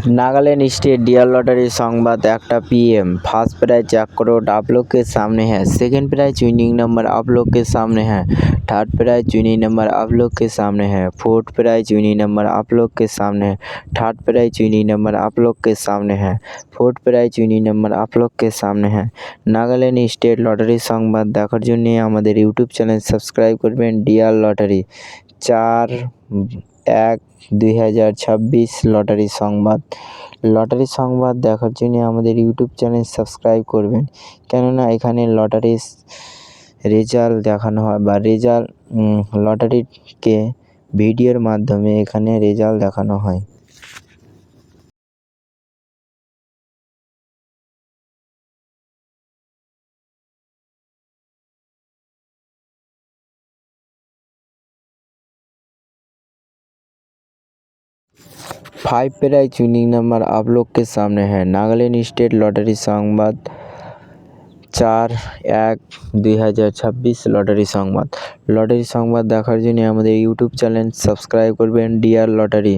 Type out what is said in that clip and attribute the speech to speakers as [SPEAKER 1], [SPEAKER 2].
[SPEAKER 1] Nagaland state dear lottery संवाद 1 PM। First prize 1 crore आप लोग के सामने है। सेकंड प्राइज विनिंग नंबर आप लोग के सामने है। थर्ड प्राइज विनिंग नंबर आप लोग के सामने है। फोर्थ प्राइज विनिंग नंबर आप लोग के सामने है। थर्ड प्राइज विनिंग नंबर आप लोग के सामने है। फोर्थ प्राइज विनिंग नंबर आप लोग के सामने है। नागालैंड स्टेट लॉटरी संवाद দেখার জন্য আমাদের ইউটিউব চ্যানেল সাবস্ক্রাইব করবেন। ডিয়ার লটারি 4/1/2026 লটারি সংবাদ দেখার জন্য আমাদের ইউটিউব চ্যানেল সাবস্ক্রাইব করবেন, কেননা এখানে লটারির রেজাল্ট দেখানো হয় বা লটারিকে ভিডিওর মাধ্যমে এখানে রেজাল্ট দেখানো হয়। 5 प्राइज विनिंग नंबर आप लोग के सामने है। नागालैंड स्टेट लॉटरी संवाद 4/1/2026 লটারি সংবাদ দেখার জন্য আমাদের ইউটিউব চ্যানেল সাবস্ক্রাইব করবেন। Dear lottery.